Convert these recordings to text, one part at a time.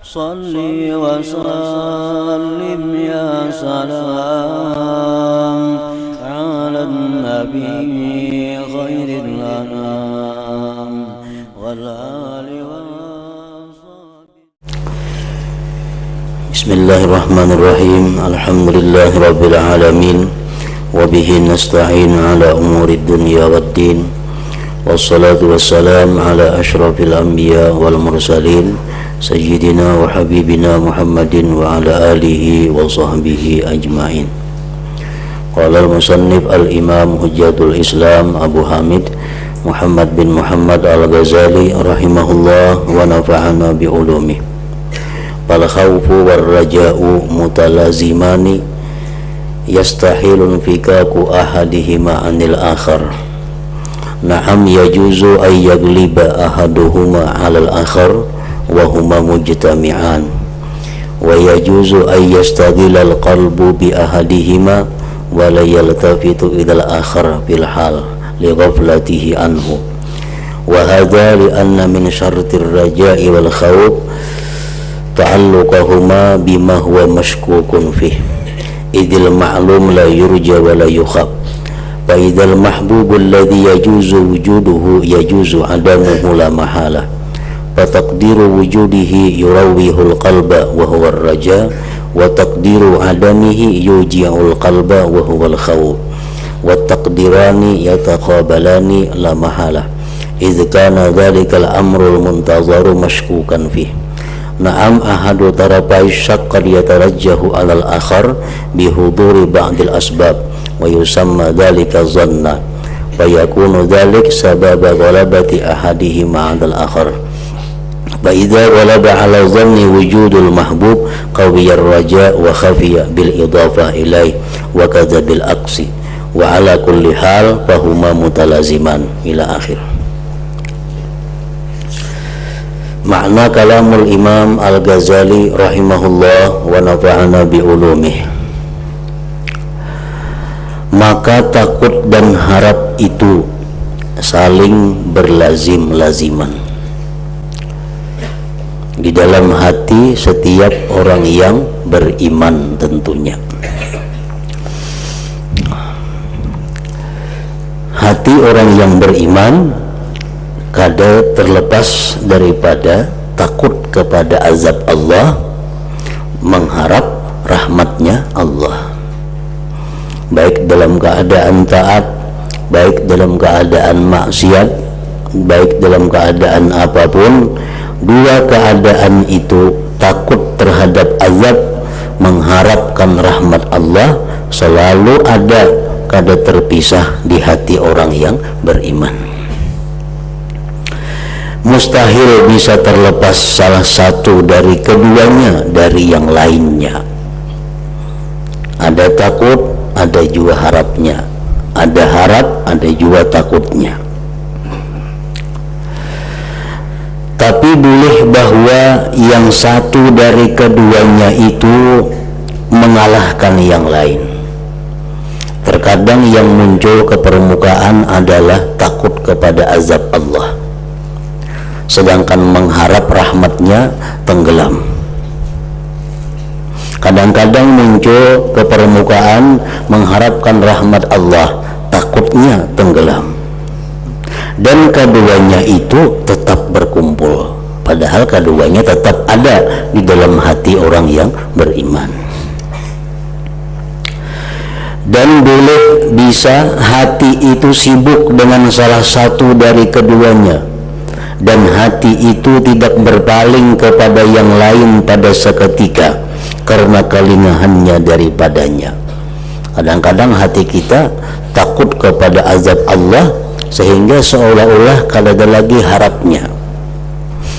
Salli wa sallim ya salam ala nabi khairil anam wal ali wa Bismillahirrahmanirrahim. Alhamdulillahi rabbil alamin. Wabihi nasta'in ala umurid dunya waddin. Wassalatu wassalam ala ashrafil anbiya wal mursalin Sayyidina wa habibina Muhammadin wa ala alihi wa sahbihi ajma'in. Qala al-musannif al-imam hujjatul islam Abu Hamid Muhammad bin Muhammad al-Ghazali rahimahullah wa nafa'ana bi ulumih. Fal khawfu war raja'u mutalazimani yastahilun fikaku ahadihima anil akhar. Na'am yajuzu ay yagliba ahaduhuma 'alal akhar wa huma mujtami'an wa yajuzu ay yastaghila al-qalbu bi ahadihima wa la yaltafitu ila al-akhar fil hal li ghaflatihi anhu wa hadha li anna min syartir raja'i wal khawf ta'alluqahuma bima huwa mashkukun fih idil ma'lum la yurja wa la yukhab fa idal mahbubu alladhi yajuzu wujuduhu yajuzu adamuhu la mahala fa taqdiru wujudihi yurawihul qalba wa huwa ar-raja wa taqdiru adamihi yuji'ul qalba wa huwa al-khawf wa taqdirani yataqabalani la mahala idh kana dhalika al-amru al-muntazaru mashkukan fih. Na'am ahadu tarapai syak qad yatarajjahu 'alal akhar bihuduri ba'dil asbab wa yusamma dhalika dhanna wa yakunu dhalik sababa ghalabati ahadihima 'alal akhar fa idza ghalaba 'ala dhanni wujudul mahbub qawiyar raja wa khafiya bil idafah ilai wa kadza bil aqsi wa 'ala kulli hal fahuma mutalaziman ila akhir. Makna kalamul Imam Al-Ghazali rahimahullah wa nafa'ana bi ulumih. Maka takut dan harap itu saling berlazim-laziman di dalam hati setiap orang yang beriman tentunya. Hati orang yang beriman kada terlepas daripada takut kepada azab Allah, mengharap rahmatnya Allah, baik dalam keadaan taat, baik dalam keadaan maksiat, baik dalam keadaan apapun. Dua keadaan itu, takut terhadap azab, mengharapkan rahmat Allah, selalu ada, kada terpisah di hati orang yang beriman. Mustahil bisa terlepas salah satu dari keduanya dari yang lainnya. Ada takut, ada juga harapnya. Ada harap, ada juga takutnya. Tapi boleh bahwa yang satu dari keduanya itu mengalahkan yang lain. Terkadang yang muncul ke permukaan adalah takut kepada azab Allah, sedangkan mengharap rahmatnya tenggelam. Kadang-kadang muncul ke permukaan mengharapkan rahmat Allah, takutnya tenggelam. Dan keduanya itu tetap berkumpul, padahal keduanya tetap ada di dalam hati orang yang beriman. Dan boleh bisa hati itu sibuk dengan salah satu dari keduanya, dan hati itu tidak berpaling kepada yang lain pada seketika karena kelingahannya daripadanya. Kadang-kadang hati kita takut kepada azab Allah sehingga seolah-olah kada ada lagi harapnya.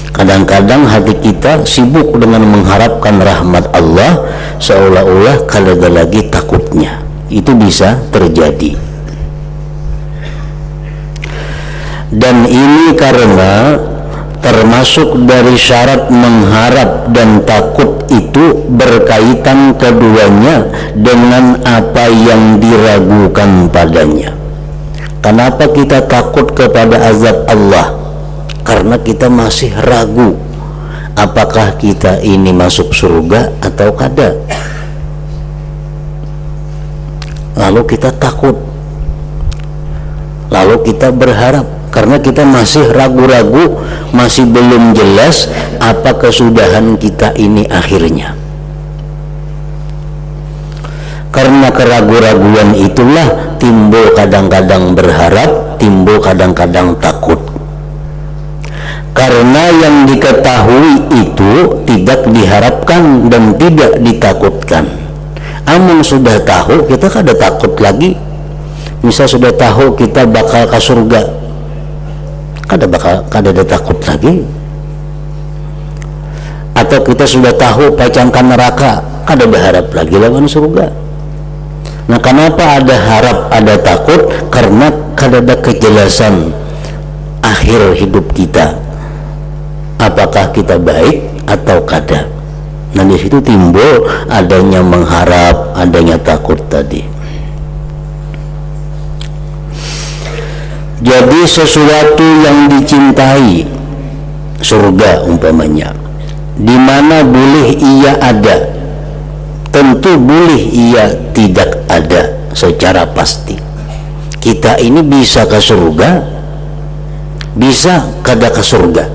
Kadang-kadang hati kita sibuk dengan mengharapkan rahmat Allah seolah-olah kada ada lagi takutnya. Itu bisa terjadi. Dan ini karena termasuk dari syarat mengharap dan takut itu berkaitan keduanya dengan apa yang diragukan padanya. Kenapa kita takut kepada azab Allah? Karena kita masih ragu apakah kita ini masuk surga atau kada. Lalu kita takut, lalu kita berharap, karena kita masih ragu-ragu, masih belum jelas apa kesudahan kita ini akhirnya. Karena keraguan-raguan itulah timbul kadang-kadang berharap, timbul kadang-kadang takut. Karena yang diketahui itu tidak diharapkan dan tidak ditakutkan. Amun sudah tahu, kita kada takut lagi. Misal sudah tahu kita bakal ke surga, kada ada takut lagi. Atau kita sudah tahu pacangkan neraka, kada berharap lagi lawan surga. Nah, kenapa ada harap, ada takut? Karena kada ada kejelasan akhir hidup kita, apakah kita baik atau kada. Nah, di situ timbul adanya mengharap, adanya takut tadi. Jadi sesuatu yang dicintai, surga umpamanya, di mana boleh ia ada, tentu boleh ia tidak ada secara pasti. Kita ini bisa ke surga, bisa kada ke surga.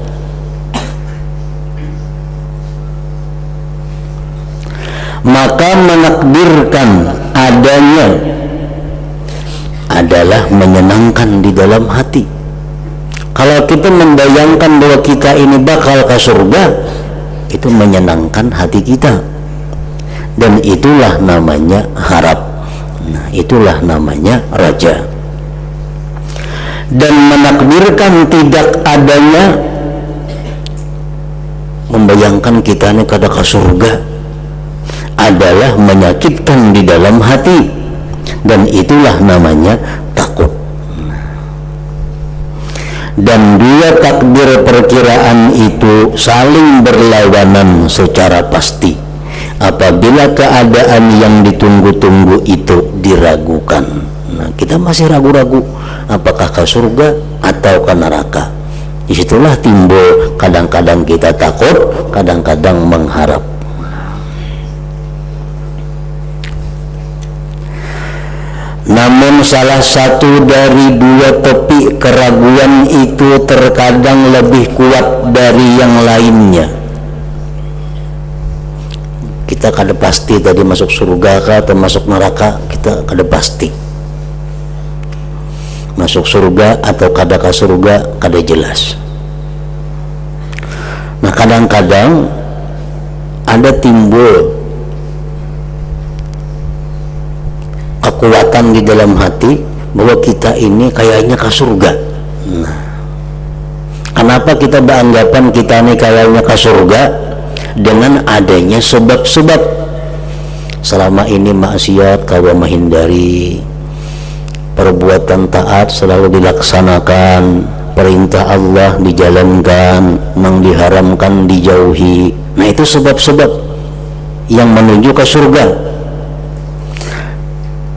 Maka menakdirkan adanya adalah menyenangkan di dalam hati. Kalau kita membayangkan bahwa kita ini bakal ke surga, itu menyenangkan hati kita, dan itulah namanya harap. Nah, itulah namanya raja. Dan menakdirkan tidak adanya, membayangkan kita ini kada ke surga, adalah menyakitkan di dalam hati, dan itulah namanya takut. Dan dua takdir perkiraan itu saling berlawanan secara pasti apabila keadaan yang ditunggu-tunggu itu diragukan. Nah, kita masih ragu-ragu apakah ke surga atau ke neraka. Disitulah timbul kadang-kadang kita takut, kadang-kadang mengharap. Namun salah satu dari dua tepi keraguan itu terkadang lebih kuat dari yang lainnya. Kita kada pasti tadi masuk surga atau masuk neraka, kita kada pasti. Masuk surga atau kada ke surga, kada jelas. Nah, kadang-kadang ada timbul kekuatan di dalam hati bahwa kita ini kayaknya ke surga. Nah, kenapa kita beranggapan kita ini kayaknya ke surga? Dengan adanya sebab-sebab. Selama ini maksiat kawa menghindari, perbuatan taat selalu dilaksanakan, perintah Allah dijalankan, yang diharamkan dijauhi. Nah, itu sebab-sebab yang menuju ke surga.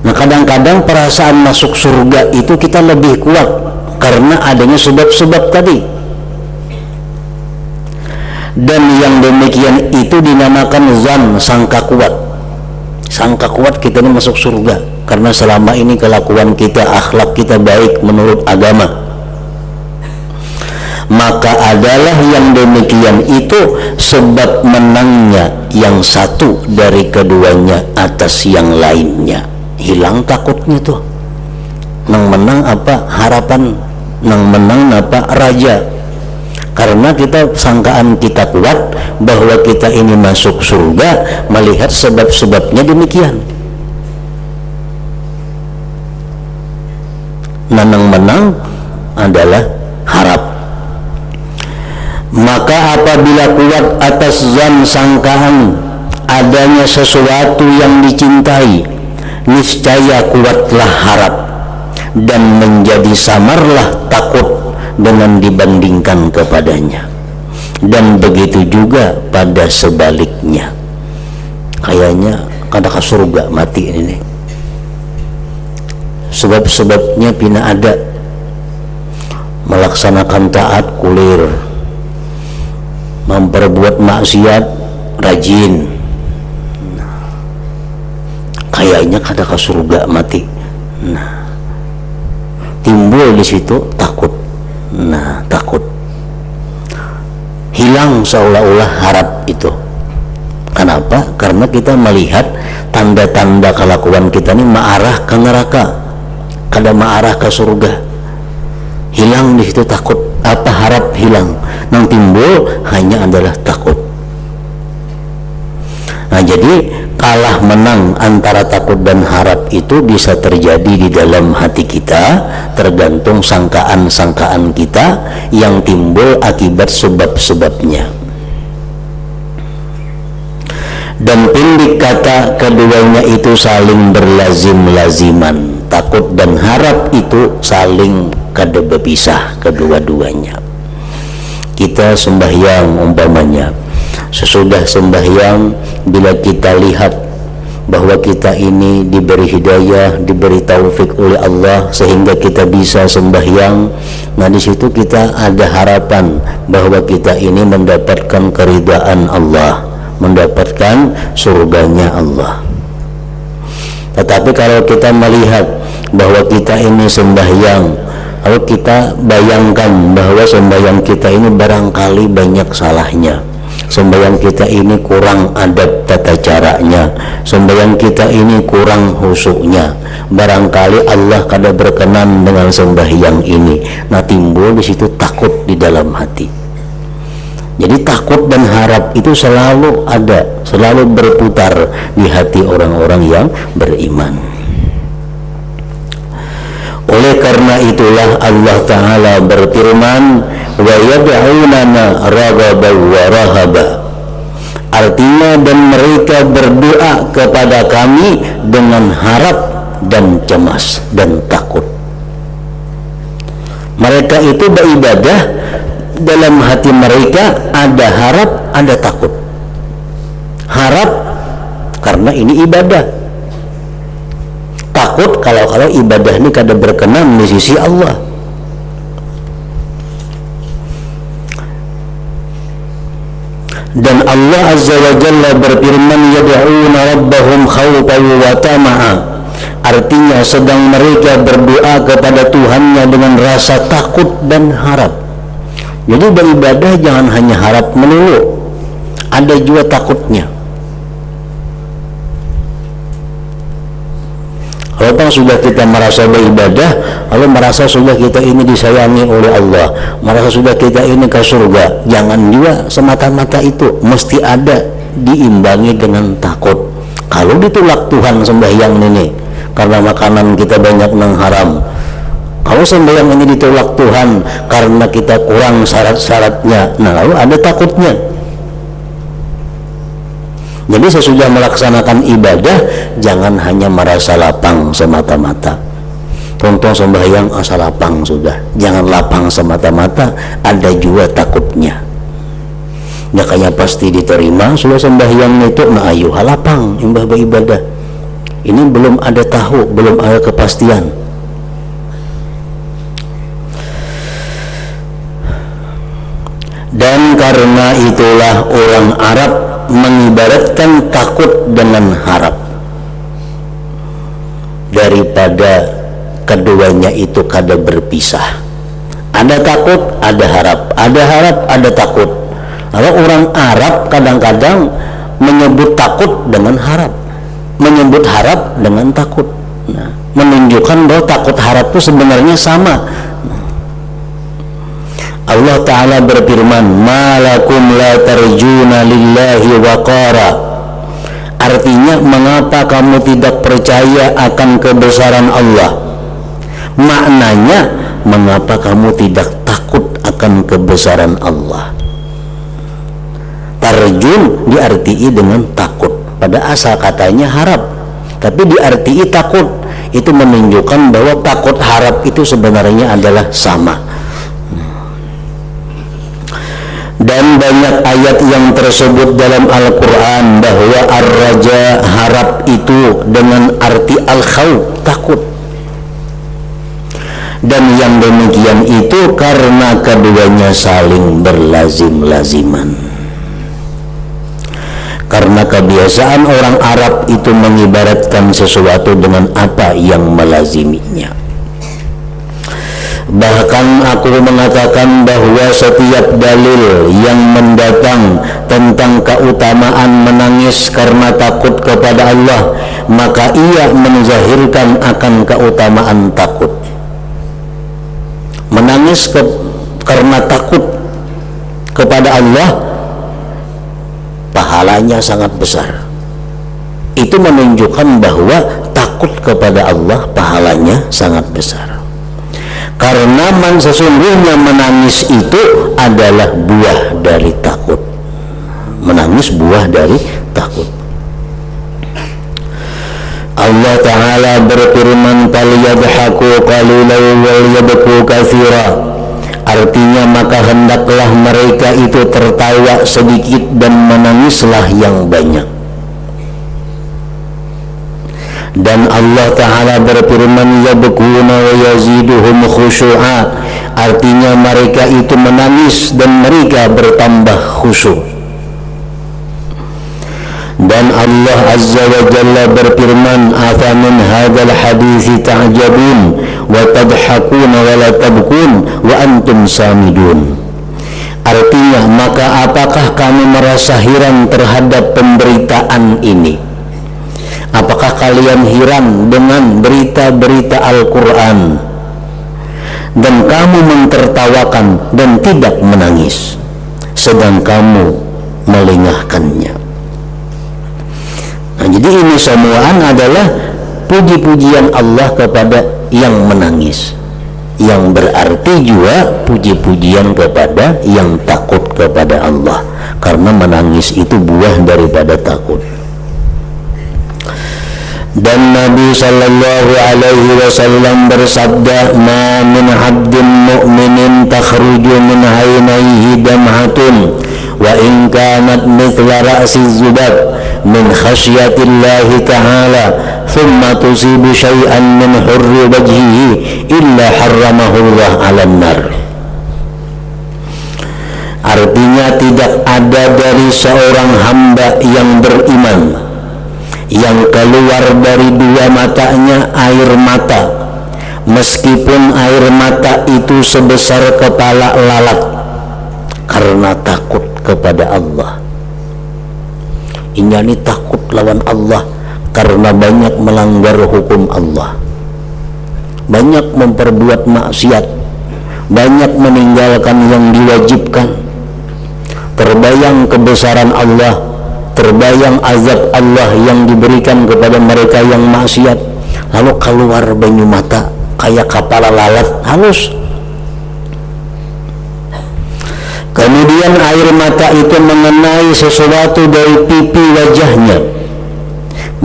Nah, kadang-kadang perasaan masuk surga itu kita lebih kuat karena adanya sebab-sebab tadi. Dan yang demikian itu dinamakan zan, sangka kuat. Sangka kuat kita ini masuk surga karena selama ini kelakuan kita, akhlak kita baik menurut agama. Maka adalah yang demikian itu sebab menangnya yang satu dari keduanya atas yang lainnya. Hilang takutnya tuh. Nang menang apa? Harapan. Nang menang apa? Raja. Karena kita sangkaan kita kuat bahwa kita ini masuk surga, melihat sebab-sebabnya demikian. Nang menang adalah harap. Maka apabila kuat atas zan sangkaan adanya sesuatu yang dicintai, niscaya kuatlah harap dan menjadi samarlah takut dengan dibandingkan kepadanya. Dan begitu juga pada sebaliknya. Kayaknya kada ke surga mati ini. Sebab-sebabnya pina ada. Melaksanakan taat kulir, memperbuat maksiat rajin, kayaknya kada ke surga mati. Nah, timbul di situ takut. Nah, takut hilang seolah-olah harap itu. Kenapa? Karena kita melihat tanda-tanda kelakuan kita ini mengarah ke neraka, kada mengarah ke surga. Hilang di situ takut. Apa harap hilang? Yang timbul hanya adalah takut. Nah, jadi kalah menang antara takut dan harap itu bisa terjadi di dalam hati kita, tergantung sangkaan-sangkaan kita yang timbul akibat sebab-sebabnya. Dan pendek kata keduanya itu saling berlazim-laziman. Takut dan harap itu saling kada berpisah kedua-duanya. Kita sembahyang umpamanya, sesudah sembahyang bila kita lihat bahwa kita ini diberi hidayah, diberi taufik oleh Allah sehingga kita bisa sembahyang, nah di situ kita ada harapan bahwa kita ini mendapatkan keridaan Allah, mendapatkan surganya Allah. Tetapi kalau kita melihat bahwa kita ini sembahyang, lalu kita bayangkan bahwa sembahyang kita ini barangkali banyak salahnya, sembahyang kita ini kurang adab tata caranya, sembahyang kita ini kurang khusyuknya, barangkali Allah kada berkenan dengan sembahyang ini. Nah, timbul di situ takut di dalam hati. Jadi takut dan harap itu selalu ada, selalu berputar di hati orang-orang yang beriman. Oleh karena itulah Allah Ta'ala berfirman, wa yad'unana raghaban wa rahaba. Artinya, dan mereka berdoa kepada kami dengan harap dan cemas dan takut. Mereka itu beribadah, dalam hati mereka ada harap, ada takut. Harap karena ini ibadah, takut kalau ibadah ini kada berkenan di sisi Allah. Dan Allah Azza wa Jalla berfirman, yad'una rabbahum khawfan wa tama'a. Artinya sedang mereka berdoa kepada Tuhannya dengan rasa takut dan harap. Jadi beribadah jangan hanya harap melulu, ada juga takutnya. Kalau sudah kita merasa beribadah, lalu merasa sudah kita ini disayangi oleh Allah, merasa sudah kita ini ke surga, jangan juga semata-mata itu, mesti ada diimbangi dengan takut. Kalau ditolak Tuhan sembahyang ini karena makanan kita banyak nang haram, kalau sembahyang ini ditolak Tuhan karena kita kurang syarat-syaratnya, nah lalu ada takutnya. Jadi sesudah melaksanakan ibadah, jangan hanya merasa lapang semata-mata. Contoh sembahyang asal lapang sudah, jangan lapang semata-mata, ada juga takutnya. Ya kayak pasti diterima sudah sembahyang itu, nah ayo lapang imbah beribadah. Ini belum ada tahu, belum ada kepastian. Dan karena itulah orang Arab mengibaratkan takut dengan harap, daripada keduanya itu kada berpisah. Ada takut, ada harap, ada harap, ada takut. Lalu orang Arab kadang-kadang menyebut takut dengan harap, menyebut harap dengan takut. Nah, menunjukkan bahwa takut harap itu sebenarnya sama. Allah Ta'ala berfirman, malakum la tarjuna lillahi waqara. Artinya, mengapa kamu tidak percaya akan kebesaran Allah? Maknanya, mengapa kamu tidak takut akan kebesaran Allah? Tarjun diartii dengan takut, pada asal katanya harap, tapi diartii takut. Itu menunjukkan bahwa takut harap itu sebenarnya adalah sama. Dan banyak ayat yang tersebut dalam Al-Quran bahwa ar-raja, harap itu dengan arti al-khawf, takut. Dan yang demikian itu karena keduanya saling berlazim-laziman. Karena kebiasaan orang Arab itu mengibaratkan sesuatu dengan apa yang melaziminya. Bahkan aku mengatakan bahwa setiap dalil yang mendatang tentang keutamaan menangis karena takut kepada Allah, maka ia menzahirkan akan keutamaan takut. Menangis karena takut kepada Allah, pahalanya sangat besar. Itu menunjukkan bahwa takut kepada Allah pahalanya sangat besar. Karena sesungguhnya menangis itu adalah buah dari takut. Menangis buah dari takut. Allah Ta'ala berfirman, "Falyadhaku qalilan wal yabku katsira." Artinya, maka hendaklah mereka itu tertawa sedikit dan menangislah yang banyak. Dan Allah Ta'ala berfirman, "Yabkuna wa yaziduhum khusyu'a." Artinya mereka itu menangis dan mereka bertambah khusyuk. Dan Allah Azza wa Jalla berfirman, "Afamin hadzal hadithi ta'jabun wa tadhakuna wa la tabkun wa antum samidun." Artinya, maka apakah kamu merasa heran terhadap pemberitaan ini? Apakah kalian heran dengan berita-berita Al-Quran dan kamu mentertawakan dan tidak menangis, sedang kamu melengahkannya? Nah, jadi ini semuaan adalah puji-pujian Allah kepada yang menangis, yang berarti juga puji-pujian kepada yang takut kepada Allah, karena menangis itu buah daripada takut. Dan Nabi sallallahu alaihi wasallam bersabda, "Ma min 'abdin mu'minin takhruju min 'ainaihi dam'atun wa in kanat mithla ra'si zubab min khasyatillahi ta'ala thumma tusibu syai'an min hurri wajhihi illa harramahullah 'alan nar." Artinya, tidak ada dari seorang hamba yang beriman yang keluar dari dua matanya air mata, meskipun air mata itu sebesar kepala lalat, karena takut kepada Allah. Ini takut lawan Allah karena banyak melanggar hukum Allah, banyak memperbuat maksiat, banyak meninggalkan yang diwajibkan. Terbayang kebesaran Allah, terbayang azab Allah yang diberikan kepada mereka yang maksiat, lalu keluar banyu mata kayak kepala lalat halus. Kemudian air mata itu mengenai sesuatu dari pipi wajahnya,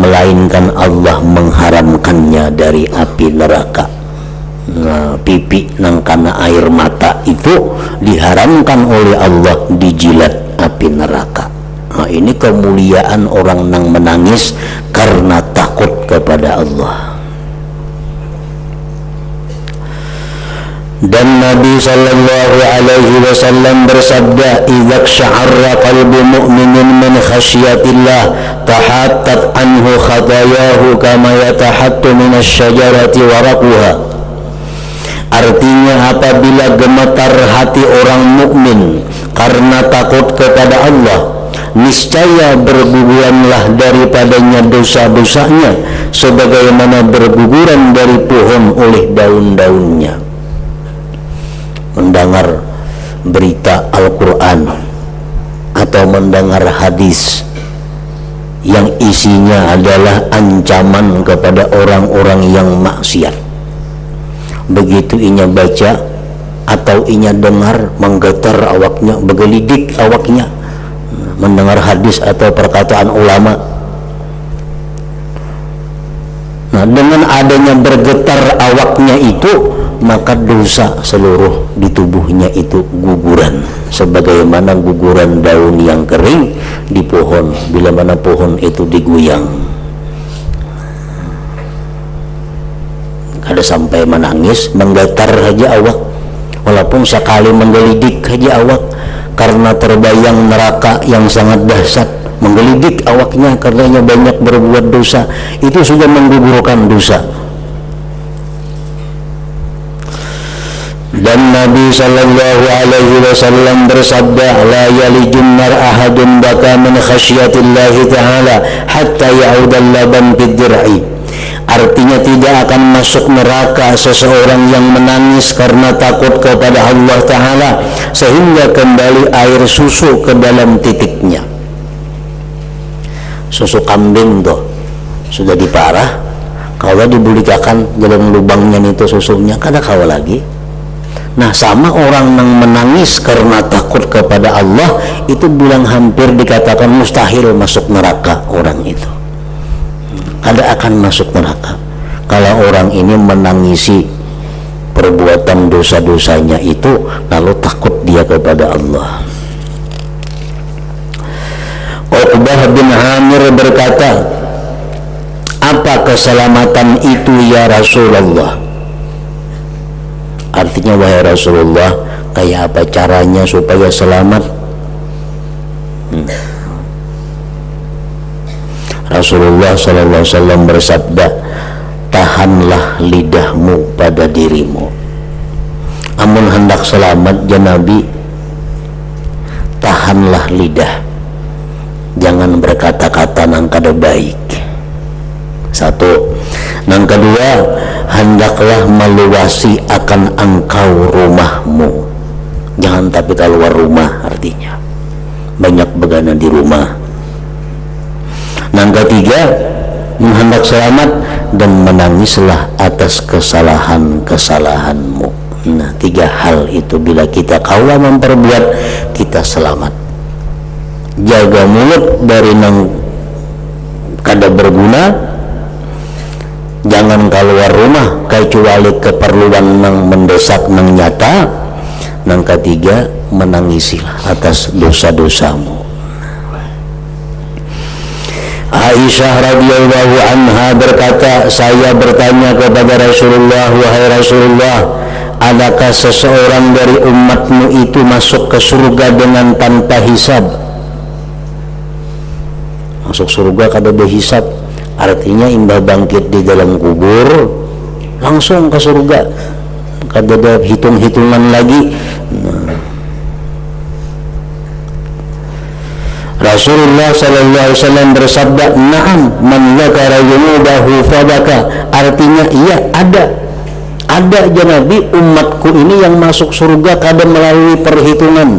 melainkan Allah mengharamkannya dari api neraka. Nah, pipi nang kana air mata itu diharamkan oleh Allah dijilat api neraka. Nah, ini kemuliaan orang yang menangis karena takut kepada Allah. Dan Nabi sallallahu alaihi wasallam bersabda, "Idza sya'arra qalbu mu'minin min khasyatillah tahattat anhu khatayahu kama yatahattu minasy-syajarati waraquha." Artinya, apabila gemetar hati orang mukmin karena takut kepada Allah, niscaya berguguranlah daripadanya dosa-dosanya sebagaimana berguguran dari pohon oleh daun-daunnya. Mendengar berita Al-Quran atau mendengar hadis yang isinya adalah ancaman kepada orang-orang yang maksiat, begitu inya baca atau inya dengar, menggetar awaknya, bergelidik awaknya mendengar hadis atau perkataan ulama. Nah, dengan adanya bergetar awaknya itu, maka dosa seluruh di tubuhnya itu guguran, sebagaimana guguran daun yang kering di pohon bila mana pohon itu digoyang. Kada sampai menangis, menggetar saja awak, walaupun sekali menggelidik saja awak, karena terbayang neraka yang sangat dahsyat, menggelidik awaknya karenanya banyak berbuat dosa, itu sudah menggugurkan dosa. Dan Nabi sallallahu alaihi wasallam bersabda, la yalijun nar ahadun baka min khasyatillahi ta'ala hatta ya'udal laban fid dir'i. Artinya tidak akan masuk neraka seseorang yang menangis karena takut kepada Allah Ta'ala sehingga kembali air susu ke dalam titiknya. Susu kambing tuh sudah diparah, kalau dibulikakan dalam lubangnya itu susunya kada kawa lagi. Nah, sama orang yang menangis karena takut kepada Allah itu bilang hampir dikatakan mustahil masuk neraka orang itu. Kada akan masuk neraka kalau orang ini menangisi perbuatan dosa-dosanya itu lalu takut dia kepada Allah. Uqbah bin Amir berkata, apa keselamatan itu ya Rasulullah? Artinya, wahai Rasulullah, kayak apa caranya supaya selamat? Rasulullah sallallahu alaihi wasallam bersabda, tahanlah lidahmu pada dirimu. Amun hendak selamat ya Nabi, tahanlah lidah, jangan berkata-kata nang kada baik. Satu. Nang kedua, hendaklah meluasi akan engkau rumahmu, jangan tapi keluar rumah, artinya banyak begana di rumah. Nang ketiga, hendak selamat dan menangislah atas kesalahan-kesalahanmu. Nah, 3 hal itu bila kita kaula memperbuat, kita selamat. Jaga mulut dari nang kada berguna, jangan keluar rumah kecuali keperluan nang mendesak nang nyata. Nang ketiga, menangisilah atas dosa-dosamu. Aisyah radhiyallahu anha berkata, saya bertanya kepada Rasulullah, wahai Rasulullah, adakah seseorang dari umatmu itu masuk ke surga dengan tanpa hisab? Masuk surga kada berhisab, artinya imbah bangkit di dalam kubur langsung ke surga, kada ada hitung-hitungan lagi. Rasulullah sallallahu alaihi wasallam bersabda, na'am man dzakara yunubahu fabaka. Artinya iya, ada ya Nabi, umatku ini yang masuk surga kada melalui perhitungan.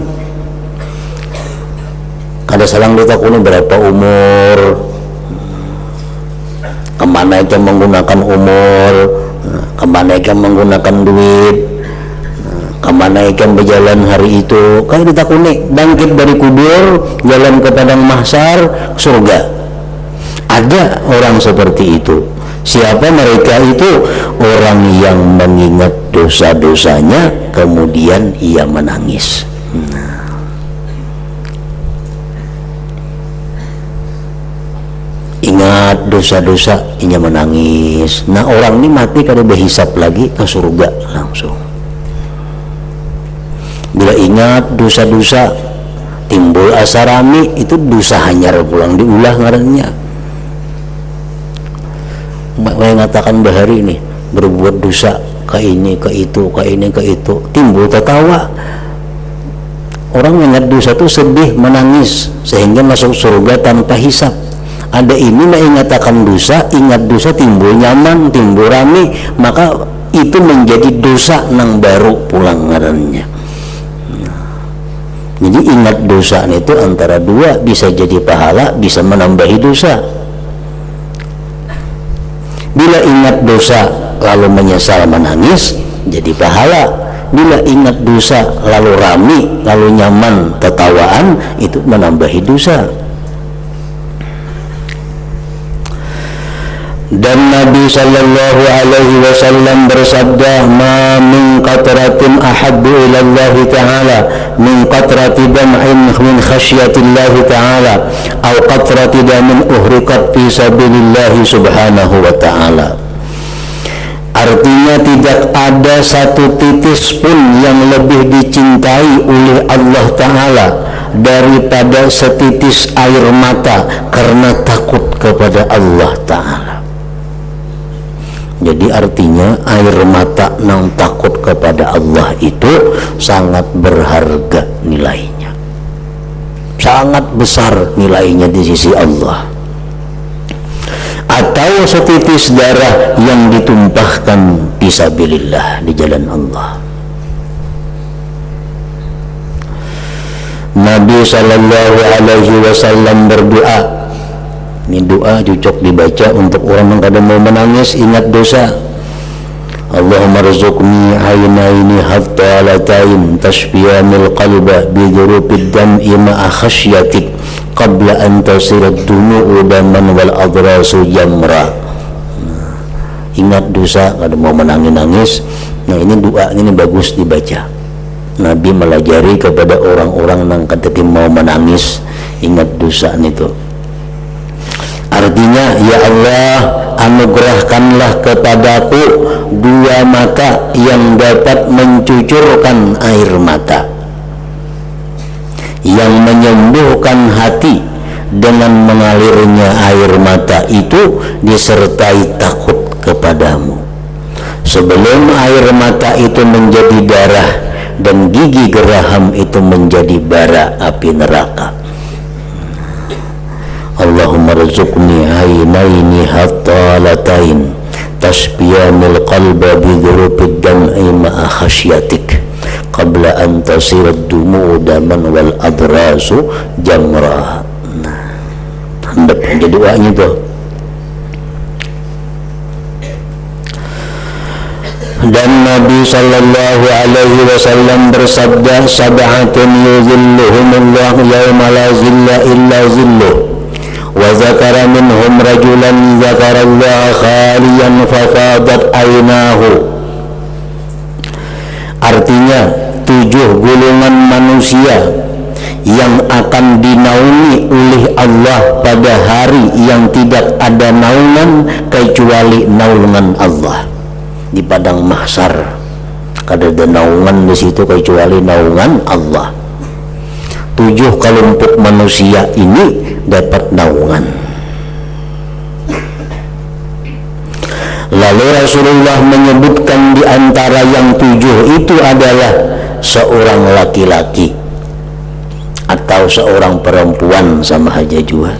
Kada salang ditakuni berapa umur, kemana aja menggunakan umur, kemana aja menggunakan duit, kemana ikan berjalan hari itu. Kayak ditakuni bangkit dari kubur, jalan ke padang mahsyar, surga. Ada orang seperti itu. Siapa mereka itu? Orang yang mengingat dosa-dosanya kemudian ia menangis. Ingat dosa-dosa, ia menangis. Nah, orang ini mati kada berhisap lagi, ke surga langsung. Bila ingat dosa-dosa, timbul asa rami, itu dosa hanyar pulang diulah ngarannya. Saya ngatakan bahari ini berbuat dosa ke ini ke itu, ke ini ke itu, timbul tertawa. Orang ingat dosa itu sedih, menangis sehingga masuk surga tanpa hisap. Ada ini mengatakan dosa, ingat dosa timbul nyaman, timbul rami, maka itu menjadi dosa nang baru pulang ngarannya. Jadi ingat dosa itu antara dua, bisa jadi pahala, bisa menambahi dosa. Bila ingat dosa lalu menyesal menangis, jadi pahala. Bila ingat dosa lalu rami, lalu nyaman tertawaan, itu menambahi dosa. Dan Nabi sallallahu alaihi wasallam bersabda, ma min qatratin ahabbu ila Allah ta'ala min qatrati dam'in min khasyatillah ta'ala aw qatrati damin uhriqat fi sabilillah subhanahu wa ta'ala. Artinya tidak ada satu titis pun yang lebih dicintai oleh Allah Ta'ala daripada setitis air mata karena takut kepada Allah Ta'ala. Jadi artinya air mata nang takut kepada Allah itu sangat berharga nilainya, sangat besar nilainya di sisi Allah. Atau setitis darah yang ditumpahkan fisabilillah, di jalan Allah. Nabi sallallahu alaihi wasallam berdoa. Ini doa cocok dibaca untuk orang yang kadang mau menangis ingat dosa. Allahumma rzuqni aynaini hattalatain tashfiyamil qalba bi dhurupid dam'i ma'a khasyatik qabla an tasirat dumu'u daman wal adrasu jamra. Ingat dosa kalau mau menangis. Nah ini doa ini bagus dibaca. Nabi melajari kepada orang-orang yang ketika mau menangis ingat dosa itu. Artinya, ya Allah, anugerahkanlah kepadaku dua mata yang dapat mencucurkan air mata, yang menyembuhkan hati dengan mengalirnya air mata itu disertai takut kepadamu. Sebelum air mata itu menjadi darah dan gigi geraham itu menjadi bara api neraka. Allahumma rzuqni aynaini hattalatain tashbiyamil qalba bi dhurupid dam'i ma'a khasyatik qabla an tasirat dumu'u daman wal adrasu jamra. Nah, hendak jadi doanya tuh. Dan Nabi sallallahu alaihi wasallam bersabda, sab'atun yuzilluhumullah yawma la zilla illa zilluh. Wa zakara minhum rajulan zakarallaha khaliyan fafadat aynahu. Artinya 7 golongan manusia yang akan dinaungi oleh Allah pada hari yang tidak ada naungan kecuali naungan Allah di padang mahsyar. Kada ada naungan di situ kecuali naungan Allah. 7 kelompok manusia ini dapat naungan. Lalu Rasulullah menyebutkan di antara yang 7 itu adalah seorang laki-laki atau seorang perempuan sama aja juga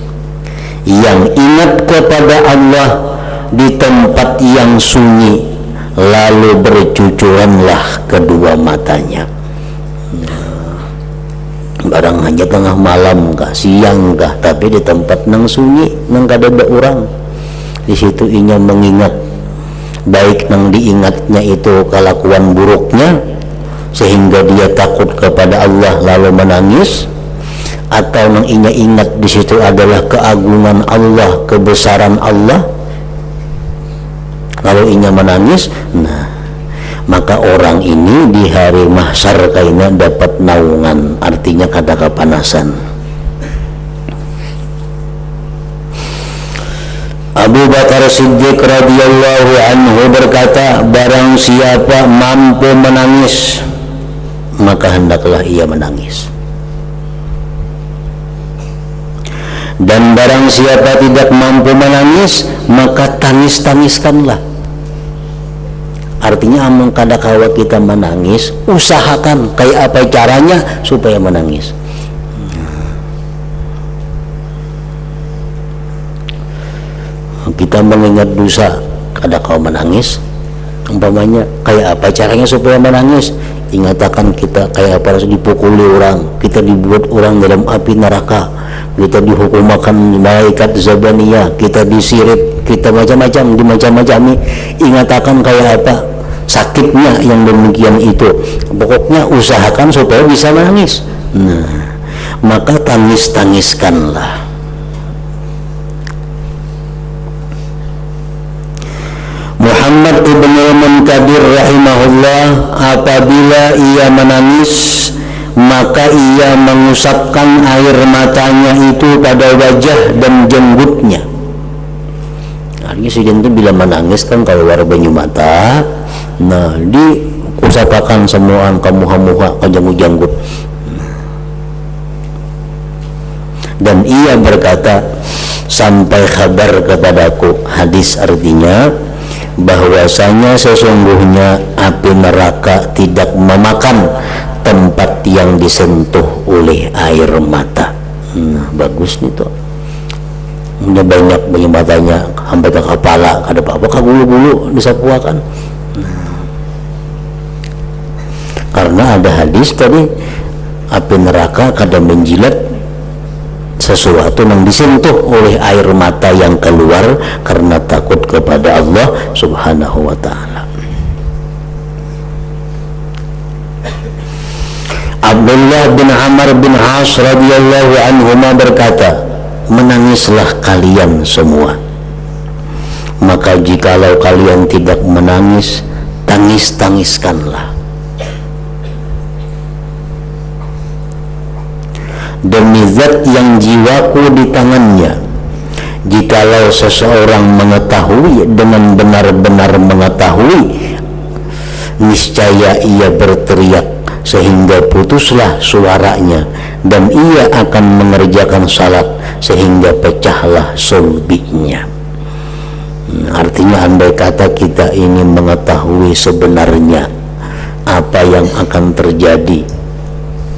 yang ingat kepada Allah di tempat yang sunyi, lalu bercucuranlah kedua matanya. Barang hanya tengah malam kah, siang kah, tapi di tempat nang sunyi, nang kada ada orang. Di situ inya mengingat, baik nang diingatnya itu kelakuan buruknya sehingga dia takut kepada Allah lalu menangis, atau nang inya ingat di situ adalah keagungan Allah, kebesaran Allah, lalu inya menangis. Nah, maka orang ini di hari mahsyar kaina dapat naungan, artinya kada kepanasan. Abu Bakar Siddiq radhiyallahu anhu berkata, barang siapa mampu menangis maka hendaklah ia menangis, dan barang siapa tidak mampu menangis maka tangis-tangiskanlah. Artinya amun kada kawa kita menangis, usahakan kayak apa caranya supaya menangis. Kita mengingat dosa kada kawa menangis, umpamanya kayak apa caranya supaya menangis? Ingatakan kita kayak apa, dipukuli orang, kita dibuat orang dalam api neraka, kita dihukumakan malaikat zabaniyah, kita disirit, kita macam-macam, dimacam-macami. Ingatakan kayak apa sakitnya yang demikian itu. Pokoknya usahakan supaya bisa menangis. Nah, maka tangis-tangiskanlah. Muhammad ibn Munkadir rahimahullah, apabila ia menangis maka ia mengusapkan air matanya itu pada wajah dan jenggotnya. Nah, Sieun teh bila menangis kan keluar banyu mata, nah di usapakan semuaan kamuha-muha kajanggu-janggut. Dan ia berkata, sampai kabar kepadaku, hadis artinya bahwasanya sesungguhnya api neraka tidak memakan tempat yang disentuh oleh air mata. Nah, bagus nih tuh. Udah banyak matanya sampai ke kepala, kada apa-apa ka bulu-bulu disapuakan. Nah, karena ada hadis tadi api neraka kada menjilat sesuatu yang disentuh oleh air mata yang keluar karena takut kepada Allah Subhanahu wa ta'ala. Abdullah bin Amr bin As radhiyallahu anhuma berkata, menangislah kalian semua, maka jikalau kalian tidak menangis, tangis-tangiskanlah. Demi zat yang jiwaku di tangannya, jikalau seseorang mengetahui dengan benar-benar mengetahui, niscaya ia berteriak sehingga putuslah suaranya, dan ia akan mengerjakan salat sehingga pecahlah sulbinya. Artinya andai kata kita ini mengetahui sebenarnya apa yang akan terjadi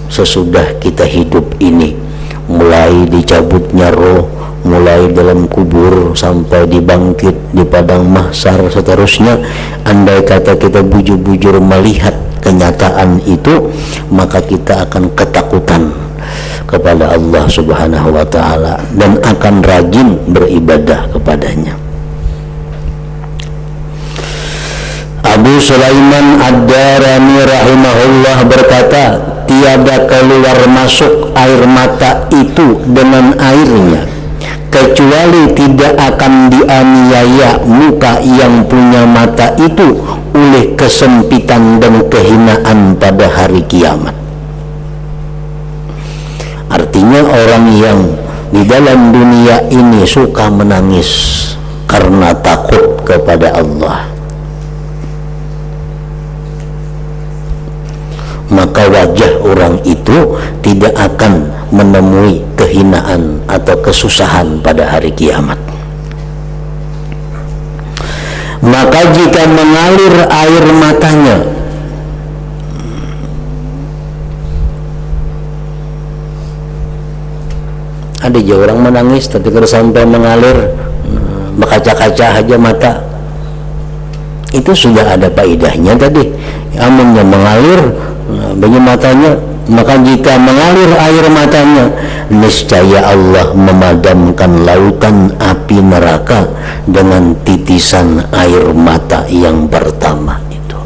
sesudah kita hidup ini, mulai dicabutnya roh, mulai dalam kubur sampai dibangkit di padang mahsyar seterusnya, andai kata kita bujur-bujur melihat kenyataan itu, maka kita akan ketakutan kepada Allah Subhanahu wa ta'ala dan akan rajin beribadah kepadanya. Abu Sulaiman Ad-Darani rahimahullah berkata, tiada keluar masuk air mata itu dengan airnya, kecuali tidak akan dianiaya muka yang punya mata itu oleh kesempitan dan kehinaan pada hari kiamat. Artinya orang yang di dalam dunia ini suka menangis karena takut kepada Allah, maka wajah orang itu tidak akan menemui kehinaan atau kesusahan pada hari kiamat. Maka jika mengalir air matanya, ada juga orang menangis tapi kalau sampai mengalir berkaca-kaca aja mata, itu sudah ada faedahnya tadi. Amunnya mengalir banyu matanya, maka jika mengalir air matanya, niscaya Allah memadamkan lautan api neraka dengan titisan air mata yang pertama itu.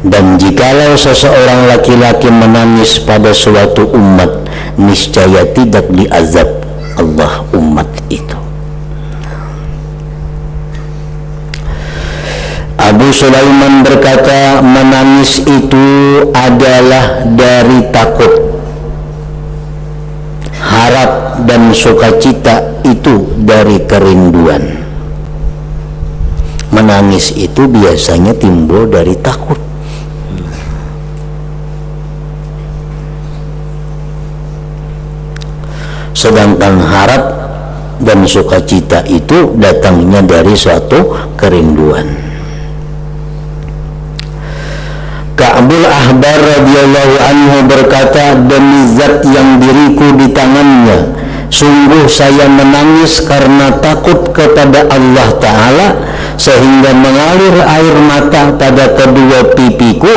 Dan jikalau seseorang laki-laki menangis pada suatu umat, niscaya tidak diazab Allah umat itu. Abu Sulaiman berkata, menangis itu adalah dari takut, harap dan sukacita itu dari kerinduan. Menangis itu biasanya timbul dari takut. Sedangkan harap dan sukacita itu datangnya dari suatu kerinduan. Ka'bul Ahbar radhiyallahu anhu berkata, demi zat yang diriku di tangannya, sungguh saya menangis karena takut kepada Allah Ta'ala, sehingga mengalir air mata pada kedua pipiku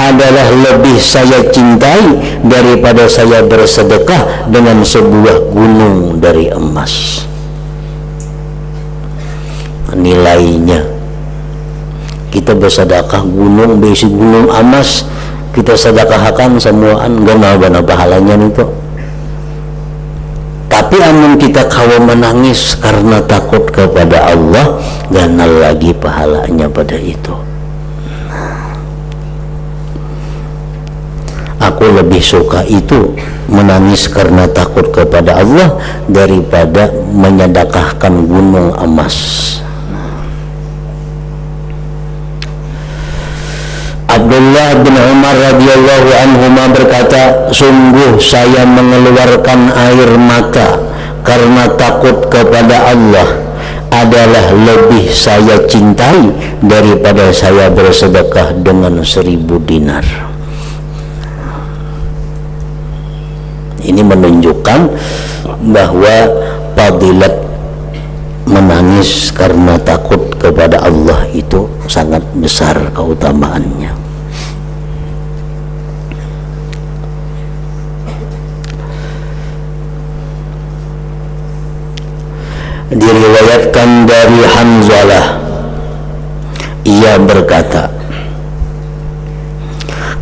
adalah lebih saya cintai daripada saya bersedekah dengan sebuah gunung dari emas. Nilainya kita bersedekah gunung, besi gunung emas, kita sedekahkan semuaan, gak mana pahalanya itu. Tapi amun kita kawa menangis karena takut kepada Allah, ganal lagi pahalanya pada itu. aku lebih suka itu menangis karena takut kepada Allah daripada menyedekahkan gunung emas. Abdullah bin Umar radhiyallahu anhuma berkata, sungguh saya mengeluarkan air mata karena takut kepada Allah adalah lebih saya cintai daripada saya bersedekah dengan 1000 dinar. Ini menunjukkan bahwa fadilat menangis karena takut kepada Allah itu sangat besar keutamaannya. Diriwayatkan dari Hanzalah, ia berkata,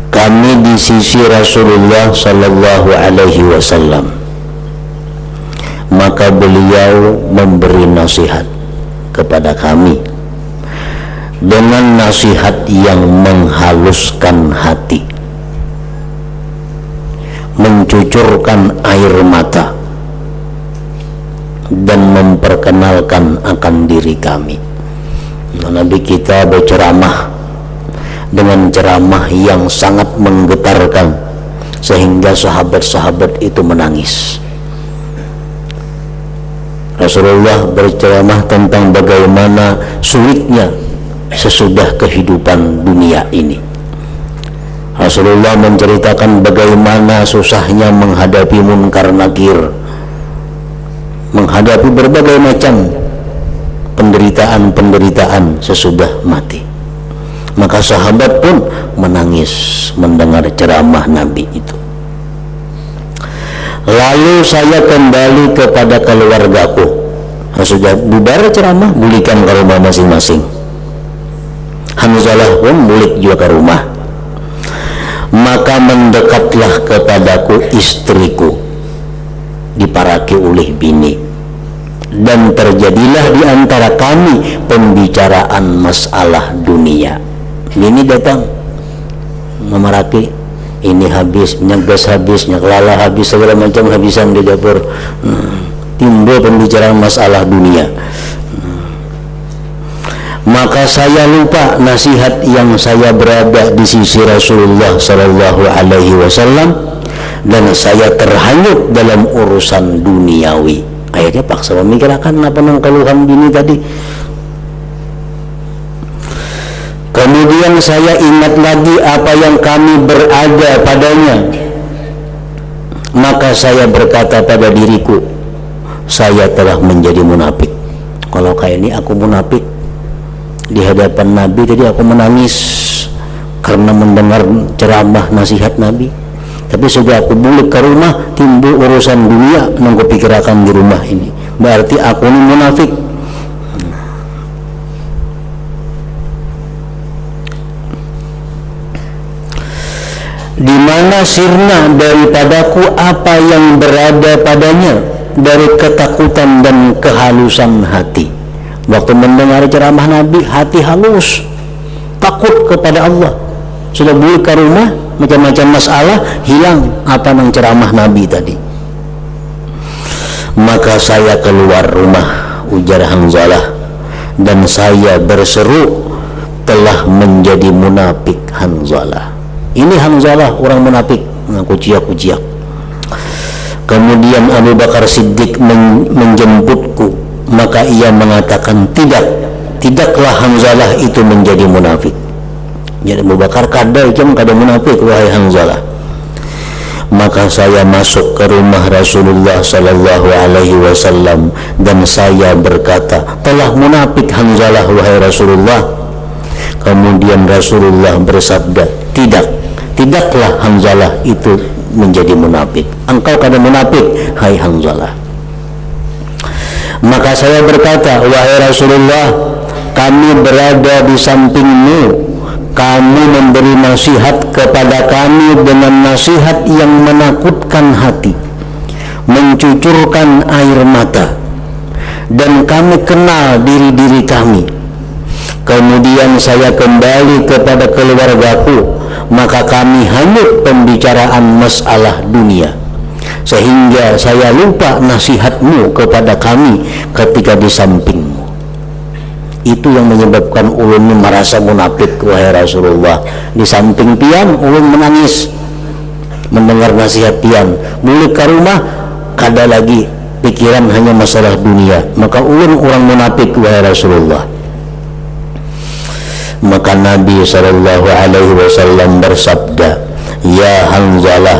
kami di sisi Rasulullah sallallahu alaihi wasallam, maka beliau memberi nasihat kepada kami dengan nasihat yang menghaluskan hati, mencucurkan air mata, dan memperkenalkan akan diri kami. Nabi kita berceramah dengan ceramah yang sangat menggetarkan sehingga sahabat-sahabat itu menangis. Rasulullah berceramah tentang bagaimana sulitnya sesudah kehidupan dunia ini. Rasulullah menceritakan bagaimana susahnya menghadapi munkar nakir, menghadapi berbagai macam penderitaan-penderitaan sesudah mati. Maka sahabat pun menangis mendengar ceramah Nabi itu. Lalu saya kembali kepada keluargaku. Sudah bubar ceramah, bulikan ke rumah masing-masing. Hanzalah pun bulik juga ke rumah. Maka mendekatlah kepadaku istriku, diparaki oleh bini, dan terjadilah di antara kami pembicaraan masalah dunia. Bini datang memaraki, ini habis, minyak gas habis, minyak lala habis, segala macam habisan di dapur. Timbul pembicaraan masalah dunia. Maka saya lupa nasihat yang saya berada di sisi Rasulullah sallallahu alaihi wasallam, dan saya terhanyut dalam urusan duniawi. Akhirnya paksa memikirkan apa nang keluhan bini tadi. Kemudian saya ingat lagi apa yang kami berada padanya. Maka saya berkata pada diriku, saya telah menjadi munafik. Kalau kayak ini aku munafik. Di hadapan Nabi tadi aku menangis karena mendengar ceramah nasihat Nabi. Tapi sudah aku balik ke rumah, timbul urusan dunia yang aku pikirkan di rumah ini. Berarti aku ini munafik. Di mana sirna daripadaku apa yang berada padanya dari ketakutan dan kehalusan hati. Waktu mendengar ceramah Nabi, hati halus, takut kepada Allah. Sudah balik ke rumah, macam-macam masalah hilang apa nang ceramah Nabi tadi. Maka saya keluar rumah, ujar Hanzalah, dan saya berseru, telah menjadi munafik Hanzalah. Ini Hanzalah orang munafik, kuciak-kuciak. Kemudian Abu Bakar Siddiq menjemputku, maka ia mengatakan, tidaklah Hanzalah itu menjadi munafik. Jadi Abu Bakar kada munafik wahai Hanzalah. Maka saya masuk ke rumah Rasulullah sallallahu alaihi wasallam dan saya berkata, telah munafik Hanzalah wahai Rasulullah. Kemudian Rasulullah bersabda, tidaklah Hanzalah itu menjadi munafik. Engkau kada munafik hai Hanzalah. Maka saya berkata, wahai Rasulullah, kami berada di sampingmu, kamu memberi nasihat kepada kami dengan nasihat yang menakutkan hati, mencucurkan air mata, dan kami kenal diri-diri kami. Kemudian saya kembali kepada keluargaku, maka kami hanyut pembicaraan masalah dunia, sehingga saya lupa nasihatmu kepada kami ketika di sampingmu. Itu yang menyebabkan ulun merasa munafik, wahai Rasulullah. Di samping pian ulun menangis mendengar nasihat pian, mulai ke rumah kada lagi pikiran hanya masalah dunia, maka ulun orang munafik, wahai Rasulullah. Maka Nabi SAW bersabda, ya Hanzalah,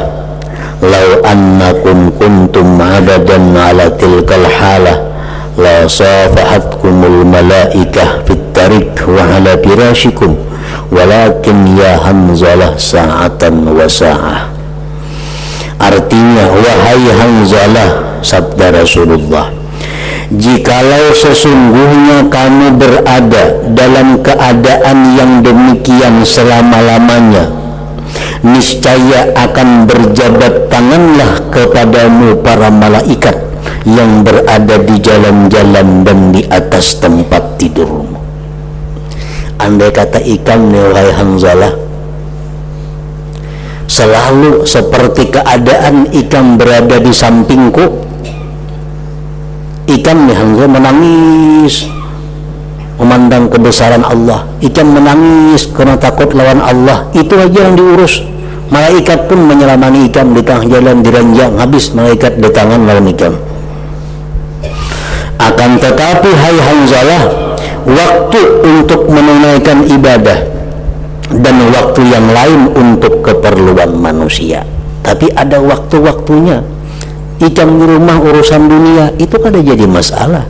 law annakum kuntum adadan ala tilkal halah la safahatkumul malaikah fit tarik wa ala firashikum, walakin ya Hanzalah sa'atan wa sa'ah. Artinya, wahai Hanzalah, sabda Rasulullah, jikalau sesungguhnya kamu berada dalam keadaan yang demikian selama-lamanya, niscaya akan berjabat tanganlah kepadamu para malaikat yang berada di jalan-jalan dan di atas tempat tidurmu. Andai kata ikan, wahai Hanzalah, selalu seperti keadaan ikan berada di sampingku, ikan nih Hamzah menangis memandang kebesaran Allah, ikan menangis karena takut lawan Allah, itu aja yang diurus. Malaikat pun menyelamani ikan di tengah jalan diranjang, habis malaikat datangan lawan ikan. Akan tetapi hai Hanzalah, waktu untuk menunaikan ibadah dan waktu yang lain untuk keperluan manusia, tapi ada waktu-waktunya. Ikan di rumah urusan dunia itu kada jadi masalah.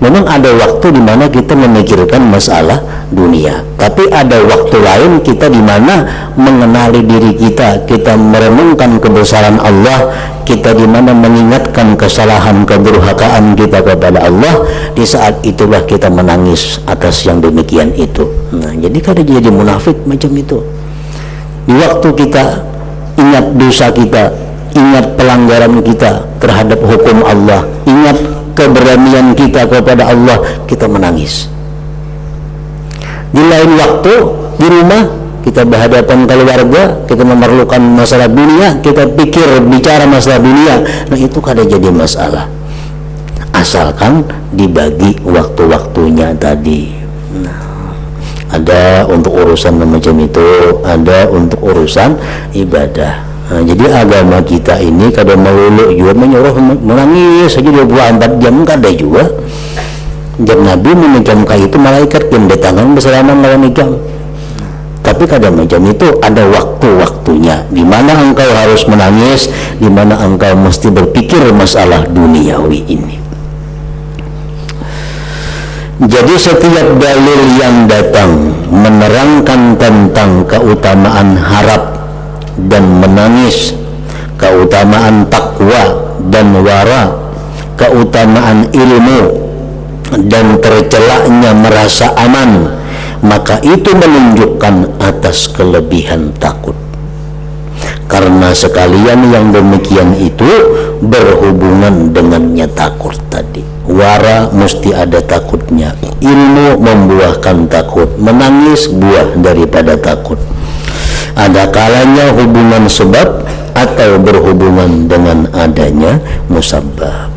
Memang ada waktu di mana kita memikirkan masalah dunia, tapi ada waktu lain kita di mana mengenali diri kita, kita merenungkan kebesaran Allah, kita di mana mengingatkan kesalahan kedurhakaan kita kepada Allah. Di saat itulah kita menangis atas yang demikian itu. Nah, jadi kada jadi munafik macam itu. Di waktu kita ingat dosa kita, ingat pelanggaran kita terhadap hukum Allah, ingat keberanian kita kepada Allah, kita menangis. Di lain waktu di rumah kita berhadapan keluarga, kita memerlukan masalah dunia, kita pikir bicara masalah dunia, nah itu kada jadi masalah, asalkan dibagi waktu-waktunya tadi. Nah, ada untuk urusan macam itu, ada untuk urusan ibadah. Nah, jadi agama kita ini kada melulu juga menyuruh menangis saja 24 jam, kada juga. Jam Nabi menikam itu malaikat yang datangan bersalaman lawan ikam. Tapi kada macam itu, ada waktu-waktunya di mana engkau harus menangis, di mana engkau mesti berpikir masalah duniawi ini. Jadi setiap dalil yang datang menerangkan tentang keutamaan harap dan menangis, keutamaan takwa dan wara, keutamaan ilmu dan tercelaknya merasa aman, maka itu menunjukkan atas kelebihan takut. Karena sekalian yang demikian itu berhubungan dengannya takut tadi. Wara mesti ada takutnya, ilmu membuahkan takut, menangis buah daripada takut. Ada kalanya hubungan sebab atau berhubungan dengan adanya musabbab.